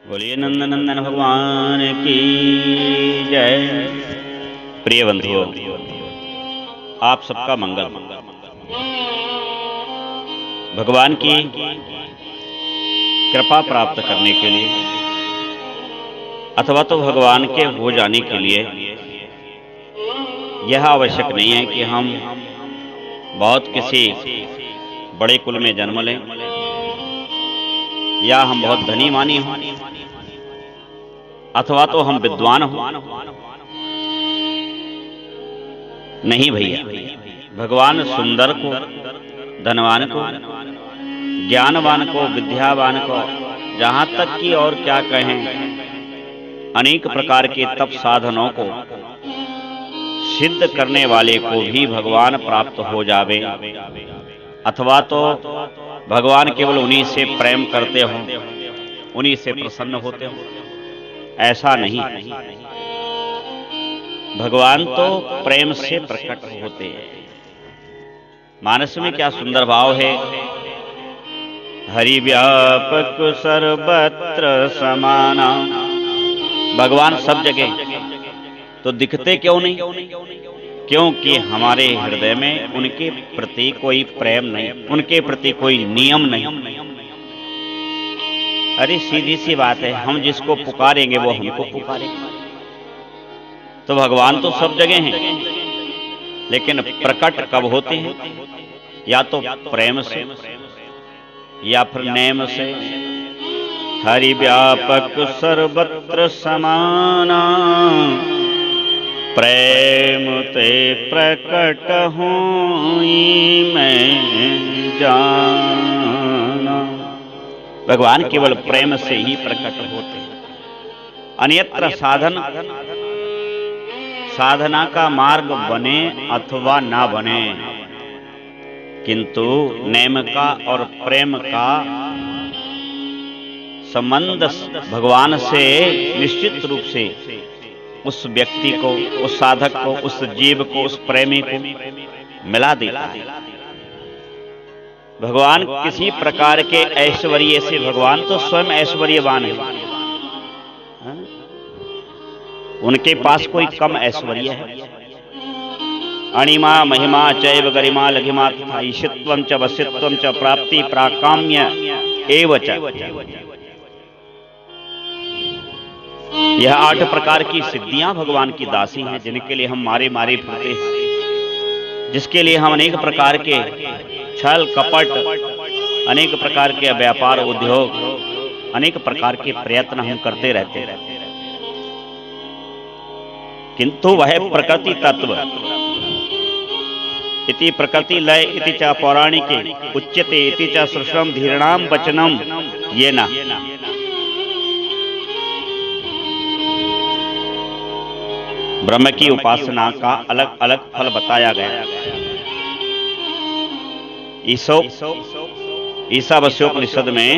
बोलिए नंदनंदन भगवान की जय। प्रिय बंधुओं, आप सबका मंगल। भगवान की कृपा प्राप्त करने के लिए अथवा तो भगवान के हो जाने के लिए यह आवश्यक नहीं है कि हम बहुत किसी बड़े कुल में जन्म लें या हम बहुत धनी मानी हों अथवा तो हम विद्वान हों। नहीं भैया, भगवान सुंदर को, धनवान को, ज्ञानवान को, विद्यावान को, जहां तक कि और क्या कहें, अनेक प्रकार के तप साधनों को सिद्ध करने वाले को भी भगवान प्राप्त हो जावे अथवा तो भगवान केवल उन्हीं से प्रेम करते हो, उन्हीं से प्रसन्न होते हो, ऐसा नहीं। भगवान तो प्रेम से प्रकट होते हैं। मानस में क्या सुंदर भाव है। हरि व्यापक सर्वत्र समाना। भगवान सब जगह तो दिखते क्यों नहीं? क्योंकि हमारे हृदय में उनके प्रति कोई प्रेम नहीं, उनके प्रति कोई नियम नहीं। अरे सीधी सी बात है, हम जिसको पुकारेंगे वो हमको पुकारेंगे। तो भगवान तो सब जगह हैं, लेकिन प्रकट कब होते हैं? या तो प्रेम से या फिर नेम से। हरि व्यापक सर्वत्र समाना, प्रेम ते प्रकट होई मैं जाना। भगवान केवल प्रेम से ही प्रकट होते हैं। अन्यत्र साधना का मार्ग बने अथवा ना बने, किंतु नेम का और प्रेम का संबंध भगवान से निश्चित रूप से उस व्यक्ति को, उस साधक को, उस जीव को, उस प्रेमी को मिला देता है। भगवान किसी प्रकार के ऐश्वर्य से, भगवान तो स्वयं ऐश्वर्यवान है, उनके पास कोई कम ऐश्वर्य है? अणिमा महिमा चैव गरिमा लघिमा तथा ईशित्वं च वसित्वं च प्राप्ति प्राकाम्य एव च। यह 8 प्रकार की सिद्धियां भगवान की दासी हैं, जिनके लिए हम मारे मारे फिरते हैं, जिसके लिए हम अनेक प्रकार के छल कपट, अनेक प्रकार के व्यापार उद्योग, अनेक प्रकार के प्रयत्न हम करते रहते हैं। किंतु वह प्रकृति तत्व इति प्रकृति लय इति च पौराणिके उच्यते इति च श्रुष्टम धीरणाम वचनम ये ना। ब्रह्म की उपासना का अलग अलग फल बताया गया। ईशावास्योपनिषद में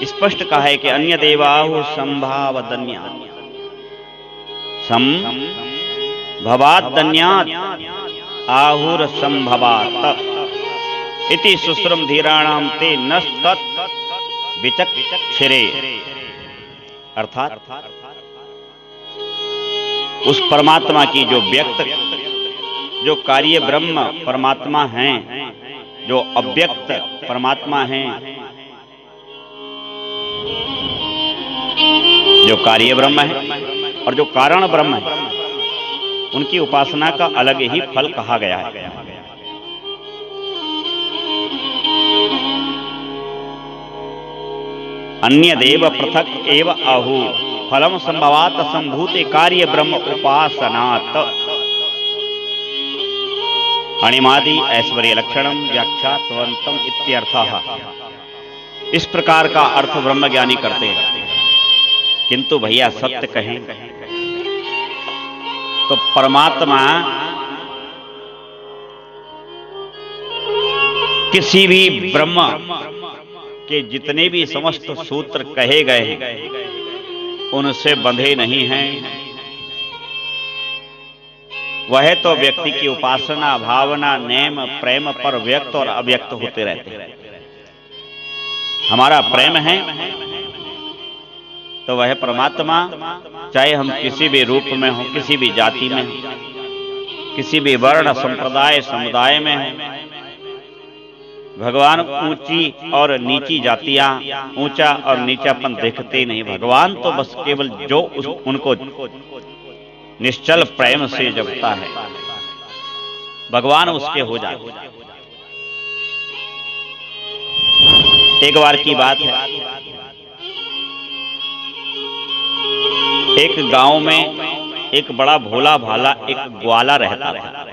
स्पष्ट कहा है कि अन्य देवाहु संभावदन्या संभवादन्यात् आहुर संभवात इति सुश्रम धीराणाम ते नस्तत् विचक्षिरे। अर्थात उस परमात्मा की जो व्यक्त, जो कार्य ब्रह्म परमात्मा हैं, जो अव्यक्त परमात्मा हैं, जो कार्य ब्रह्म है और जो कारण ब्रह्म है, उनकी उपासना का अलग ही फल कहा गया है। अन्य देव पृथक एव आहु फलम संभवात संभूते कार्य ब्रह्म उपासनात्। अणिमादि ऐश्वर्य लक्षणम व्याख्यातवन्तम इत्यर्थः। इस प्रकार का अर्थ ब्रह्म ज्ञानी करते हैं। किंतु भैया सत्य कहें तो परमात्मा किसी भी ब्रह्म के जितने भी समस्त सूत्र कहे गए हैं उनसे बंधे नहीं हैं। वह तो व्यक्ति की उपासना, भावना, नेम, प्रेम पर व्यक्त और अव्यक्त होते रहते हैं। हमारा प्रेम है तो वह परमात्मा चाहे हम किसी भी रूप में हो, किसी भी जाति में हो, किसी भी वर्ण संप्रदाय समुदाय में हो, भगवान ऊंची और नीची जातियां, ऊंचा और नीचापन देखते ही नहीं। भगवान तो बस केवल जो उनको निश्चल प्रेम से जपता है, भगवान उसके हो जाते हैं। एक बार की बात है, एक गांव में एक बड़ा भोला भाला एक ग्वाला रहता था।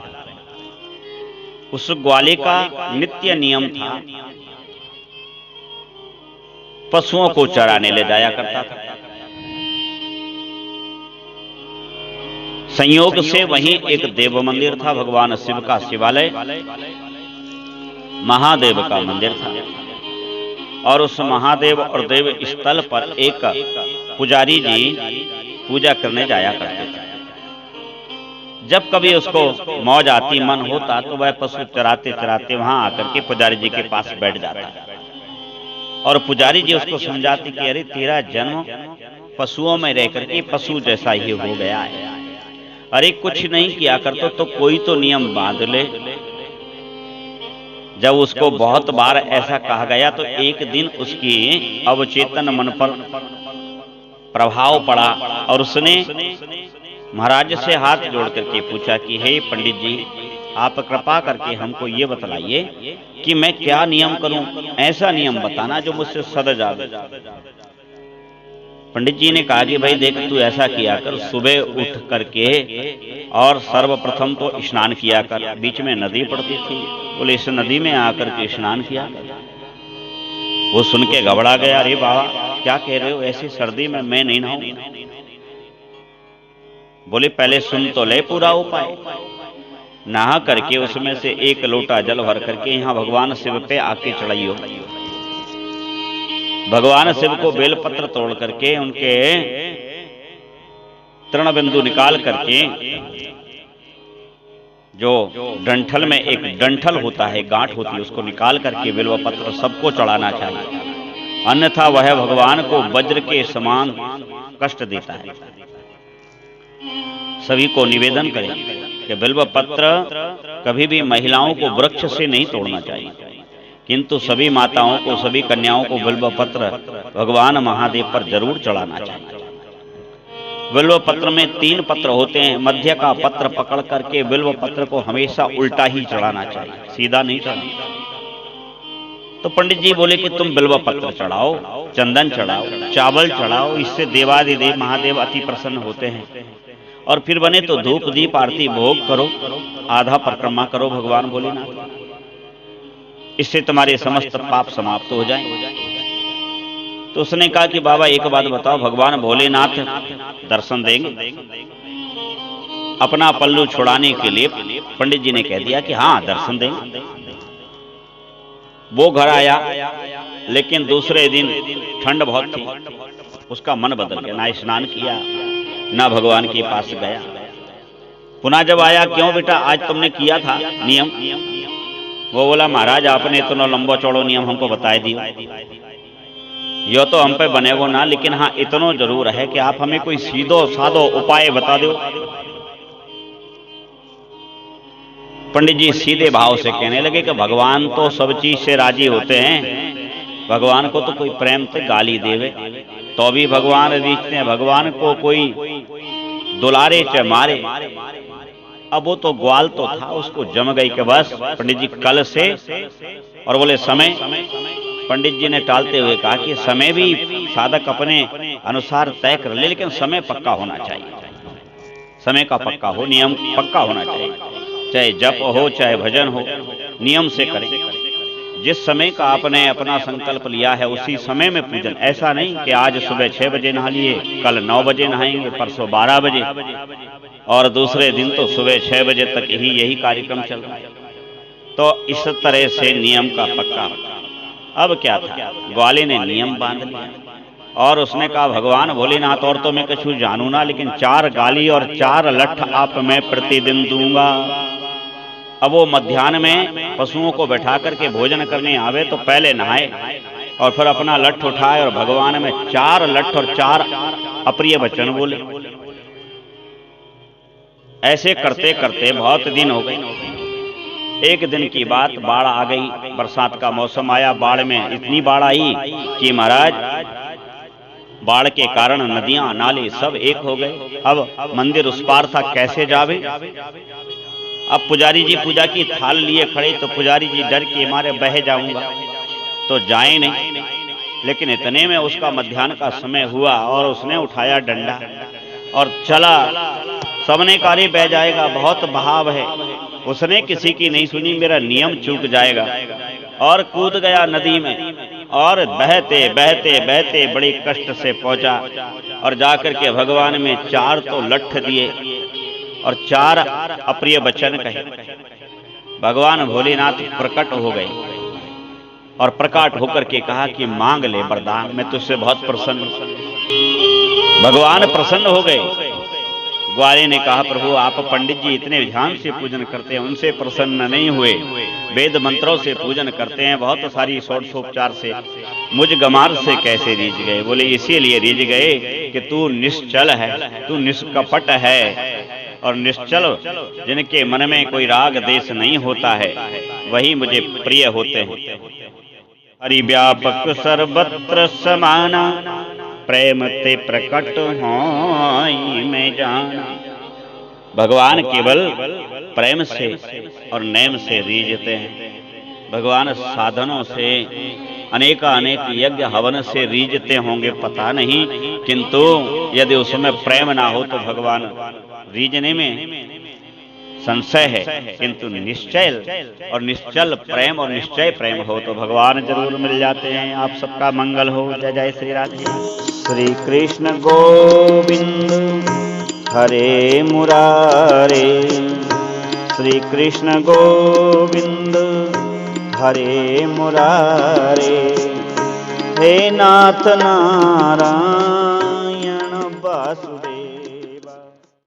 उस ग्वाले का नित्य नियम था, पशुओं को चराने ले जाया करता था। संयोग से वहीं एक देव मंदिर था, भगवान शिव का शिवालय, महादेव का मंदिर था। और उस महादेव और देव स्थल पर एक पुजारी जी पूजा करने जाया करते थे। जब कभी उसको मौज आती, मन होता, तो वह पशु चराते चराते वहां आकर के पुजारी जी के पास बैठ जाता और पुजारी जी उसको समझाते कि अरे तेरा जन्म पशुओं में रह करके पशु जैसा ही हो गया है, अरे कुछ नहीं किया कर तो कोई तो नियम बांध ले। जब उसको बहुत बार ऐसा कहा गया तो एक दिन उसकी अवचेतन मन पर प्रभाव पड़ा और उसने महाराज से हाथ जोड़ करके पूछा कि हे पंडित जी, आप कृपा करके हमको ये बतलाइए कि मैं क्या नियम करूं, ऐसा नियम बताना जो मुझसे सद जावे। पंडित जी ने कहा कि भाई देख, तू ऐसा किया कर, सुबह उठ करके और सर्वप्रथम तो स्नान किया कर। बीच में नदी पड़ती थी, बोले इस नदी में आकर के स्नान किया कर। वो सुन के घबरा गया, अरे बाबा क्या कह रहे हो, ऐसी सर्दी में मैं नहीं नहाऊं। बोले पहले सुन तो ले पूरा उपाय। नहा करके उसमें से एक लोटा जल भर करके यहाँ भगवान शिव पे आके चढ़ाइयो। भगवान शिव को बेलपत्र तोड़ करके उनके तृण बिंदु निकाल करके, जो डंठल में एक डंठल होता है, गांठ होती है, उसको निकाल करके बिल्व पत्र सबको चढ़ाना चाहिए, अन्यथा वह भगवान को वज्र के समान कष्ट देता है। सभी को निवेदन करें कि बिल्व पत्र कभी भी महिलाओं को वृक्ष से नहीं तोड़ना चाहिए, किंतु सभी माताओं को, सभी कन्याओं को बिल्व पत्र भगवान महादेव पर जरूर चढ़ाना चाहिए। बिल्व पत्र में 3 पत्र होते हैं, मध्य का पत्र पकड़ करके बिल्व पत्र को हमेशा उल्टा ही चढ़ाना चाहिए, सीधा नहीं चढ़ाना। तो पंडित जी बोले कि तुम बिल्व पत्र चढ़ाओ, चंदन चढ़ाओ, चावल चढ़ाओ, इससे देवादिदेव महादेव अति प्रसन्न होते हैं। और फिर बने तो धूप दीप आरती भोग करो, आधा परिक्रमा करो भगवान भोलेनाथ, इससे तुम्हारे समस्त पाप समाप्त हो जाएं। तो उसने कहा कि बाबा एक बात बताओ, भगवान भोलेनाथ दर्शन देंगे? अपना पल्लू छुड़ाने के लिए पंडित जी ने कह दिया कि हाँ दर्शन देंगे। वो घर आया, लेकिन दूसरे दिन ठंड बहुत थी, उसका मन बदल गया, ना स्नान किया ना भगवान के पास गया। पुनः जब आया, क्यों बेटा आज तुमने किया था नियम? वो बोला महाराज आपने इतना लंबा चौड़ो नियम हमको बता दिया, यो तो हम पे बने वो ना, लेकिन हाँ इतना जरूर है कि आप हमें कोई सीधो साधो उपाय बता दो। पंडित जी सीधे भाव से कहने लगे कि भगवान तो सब चीज से राजी होते हैं, भगवान को तो कोई प्रेम से गाली देवे तो भी भगवान रीझते हैं, भगवान को कोई दुलारे च मारे। अब वो तो ग्वाल तो था, उसको जम गई कि बस पंडित जी कल से। और बोले समय? पंडित जी ने टालते हुए कहा कि समय भी साधक अपने अनुसार तय कर ले, लेकिन समय पक्का होना चाहिए, समय का पक्का हो, नियम पक्का होना चाहिए, चाहे जप हो चाहे भजन हो, नियम से करें। जिस समय का आपने अपना संकल्प लिया है उसी समय में पूजन। ऐसा नहीं कि आज सुबह 6 बजे नहा लिए, कल 9 बजे नहाएंगे, परसों 12 बजे और दूसरे दिन तो सुबह 6 बजे तक ही यही कार्यक्रम चल रहा है। तो इस तरह से नियम का पक्का। अब क्या था, ग्वाले ने नियम बांध लिया और उसने कहा भगवान भोलेनाथ और तो मैं कुछ जानू ना, लेकिन 4 गाली और 4 लठ आप मैं प्रतिदिन दूंगा। अब वो मध्याह्न में पशुओं को बैठा करके भोजन करने आवे तो पहले नहाए, और फिर अपना लठ उठाए और भगवान में 4 लठ और 4 अप्रिय वचन बोले। ऐसे करते करते बहुत दिन हो गए। एक दिन की बात, बाढ़ आ गई, बरसात का मौसम आया। बाढ़ में इतनी बाढ़ आई कि महाराज बाढ़ के कारण नदियां नाले सब एक हो गए। अब मंदिर उस पार था, कैसे जावे। अब पुजारी जी पूजा की थाल लिए खड़े, तो पुजारी जी डर के मारे बह जाऊंगा तो जाए नहीं। लेकिन इतने में उसका मध्याह्न का समय हुआ और उसने उठाया डंडा और चला। सबने कारे बह जाएगा, बहुत बहाव है। उसने किसी की नहीं सुनी, मेरा नियम चूक जाएगा, और कूद गया नदी में। और बहते बहते बहते बड़े कष्ट से पहुंचा और जाकर के भगवान में 4 तो लठ दिए और 4 अप्रिय वचन कहे। भगवान भोलेनाथ प्रकट हो गए और प्रकट होकर के कहा कि मांग ले वरदान, मैं तुझसे बहुत प्रसन्न हूं। भगवान प्रसन्न हो गए। ग्वाले ने कहा, प्रभु आप पंडित जी इतने ध्यान से पूजन करते हैं, उनसे प्रसन्न नहीं हुए। वेद मंत्रों से पूजन करते हैं, बहुत सारी षोडशोपचार से, मुझ गमार से कैसे रीझ गए। बोले इसीलिए रीझ गए कि तू निश्चल है, तू निष्कपट है। और निश्चल जिनके मन में कोई राग देश नहीं होता है, वही मुझे प्रिय होते हैं। हरि व्यापक सर्वत्र समाना, प्रेम ते प्रकट होई मैं जाना। भगवान केवल प्रेम से और नेम से रीझते हैं। भगवान साधनों से, अनेक यज्ञ हवन से रीझते होंगे पता नहीं, किंतु यदि उसमें प्रेम ना हो तो भगवान रीझने में संशय है। किंतु निश्चय और निश्चल प्रेम और निश्चय प्रेम हो तो भगवान जरूर मिल जाते हैं। आप सबका मंगल हो। जय जय श्री राधे। श्री कृष्ण गोविंद हरे मुरारे, श्री कृष्ण गोविंद हरे मुरारे। हे नाथ नारायण वासुदेव।